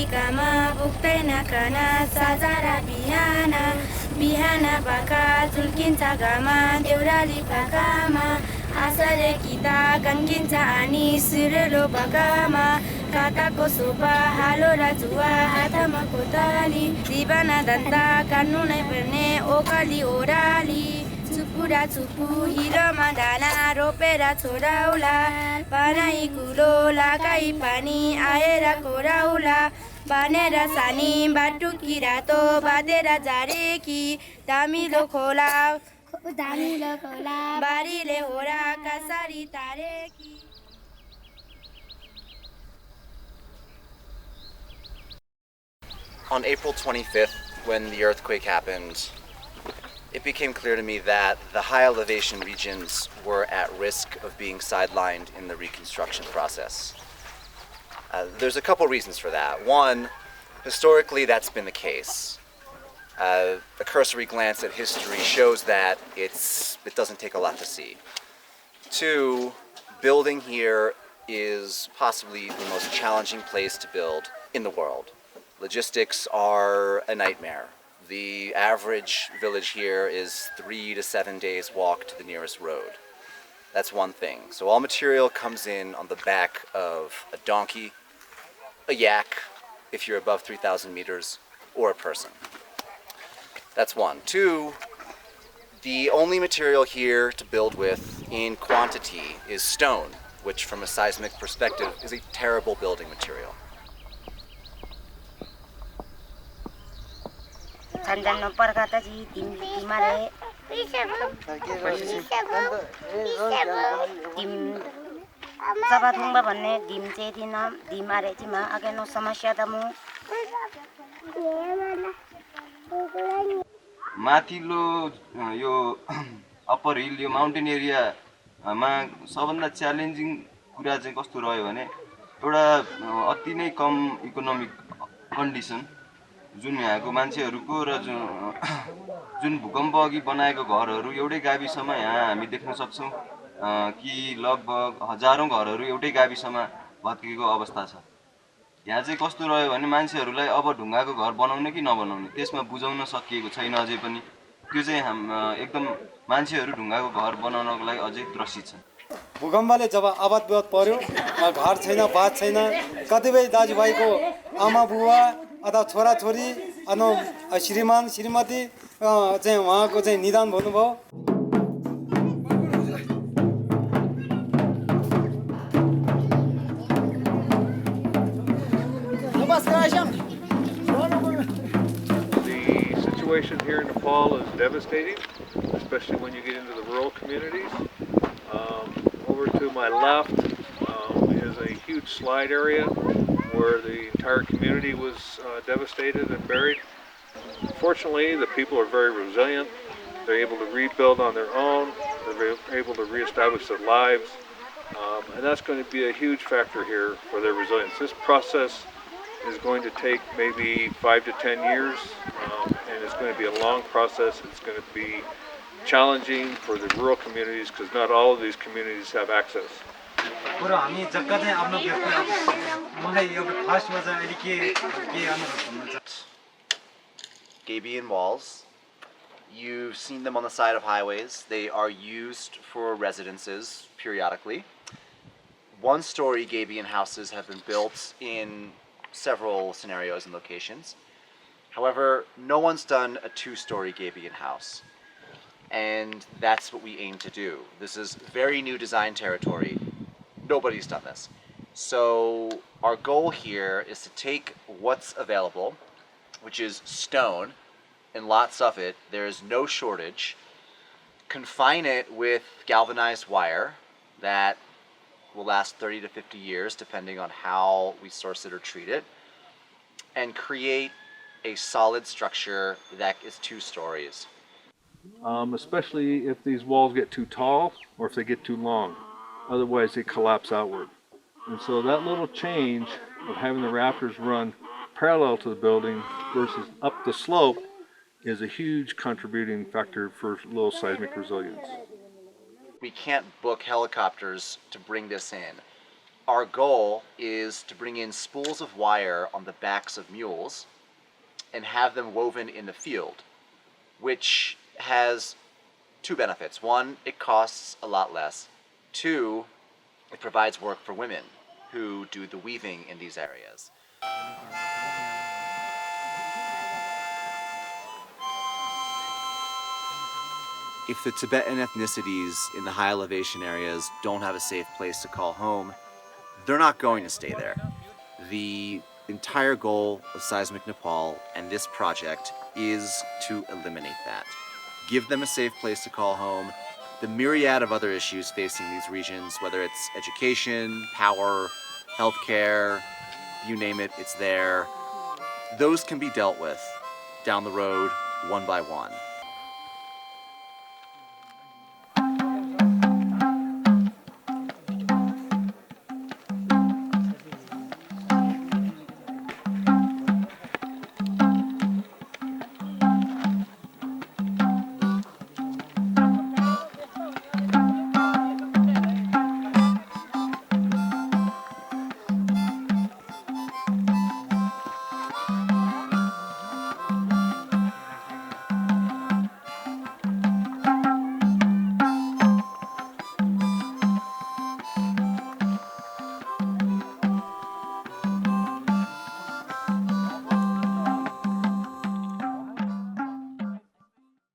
तरिकामा पुग्दैन खाना साझा बिहान बिहान पाखा झुल्किन्छ घामा देउराली पाखामा आसरे किता गन्किन्छ अनि सुरलो बगामा काकाको सोफा हालो र जुवा हातमा कोताली दिवाना दन्ता कान्नु नै पर्ने ओकाली ओराली चुपुरा चुपु हिलोमा डाला रोपेर छोराउला बनाई कुलो लगाई पानी आएर कोराउला बानेर सानी बाटुकी रातो बाँधेर जारेकी दामिलो खोला बारीले होरा कसरी तारेकी. On April 25th, when the earthquake happened, it became clear to me that the high elevation regions were at risk of being sidelined in the reconstruction process. There's a couple reasons for that. One, historically that's been the case. A cursory glance at history shows that it doesn't take a lot to see. Two, building here is possibly the most challenging place to build in the world. Logistics are a nightmare. The average village here is 3 to 7 days walk to the nearest road. That's one thing. So all material comes in on the back of a donkey, a yak, if you're above 3,000 meters, or a person. That's one. Two, the only material here to build with in quantity is stone, which from a seismic perspective is a terrible building material. Sanjan no parkata ji dimare dim saba thungba भन्ने dim चाहिँ दिन dimare चाहिँ मा अगे no समस्या त मु माथिल्लो यो अप्पर हिल यो माउन्टेन एरिया मा सबभन्दा च्यालेन्जिङ कुरा चाहिँ कस्तो रह्यो भने एउटा अति नै कम इकोनोमिक कन्डिसन जुन यहाँको मान्छेहरुको र जुन भूकम्प अघि बनाएको घरहरु एउटै गाविसमा यहाँ हामी देख्न सक्छौं कि लगभग हजारौं घरहरु एउटै गाविसमा भत्केको अवस्था छ। यहाँ चाहिँ कस्तो रह्यो भने मान्छेहरुलाई अब ढुङ्गाको घर बनाउने कि नबनाउने त्यसमा बुझाउन सकिएको छैन अझै पनि। त्यो चाहिँ एकदम मान्छेहरु ढुङ्गाको घर बनाउनको लागि अझै त्रसित छन्। भूकम्पले जब आबाद विवाद पर्यो घर छैन बात छैन कतिपय दाजुभाइको आमा बुवा अथवा छोरा छोरी अनि श्रीमान श्रीमती चाहिँ उहाँको चाहिँ निधन भन्नुभयो। The situation here in Nepal is devastating, especially when you get into the rural communities. Over to my left is a huge slide area where the entire community was devastated and buried. Fortunately, the people are very resilient. They're able to rebuild on their own. They're able to reestablish their lives. And that's going to be a huge factor here for their resilience. This process is going to take maybe 5 to 10 years, and it's going to be a long process. It's going to be challenging for the rural communities because not all of these communities have access. Gabion walls. You've seen them on the side of highways. They are used for residences periodically. One-story gabion houses have been built in several scenarios and locations. However, no one's done a two-story gabion house. And that's what we aim to do. This is very new design territory. Nobody's done this. So our goal here is to take what's available, which is stone, and lots of it, there is no shortage, confine it with galvanized wire that will last 30 to 50 years depending on how we source it or treat it, and create a solid structure that is 2 stories. Especially if these walls get too tall or if they get too long. Otherwise they collapse outward. And so that little change of having the rafters run parallel to the building versus up the slope is a huge contributing factor for low seismic resilience. We can't book helicopters to bring this in. our goal is to bring in spools of wire on the backs of mules and have them woven in the field, which has two benefits. One, it costs a lot less. Two, it provides work for women who do the weaving in these areas. If the Tibetan ethnicities in the high elevation areas don't have a safe place to call home, they're not going to stay there. The entire goal of Seismic Nepal and this project is to eliminate that. Give them a safe place to call home. The myriad of other issues facing these regions, whether it's education, power, healthcare, you name it, it's there. Those can be dealt with down the road, one by one.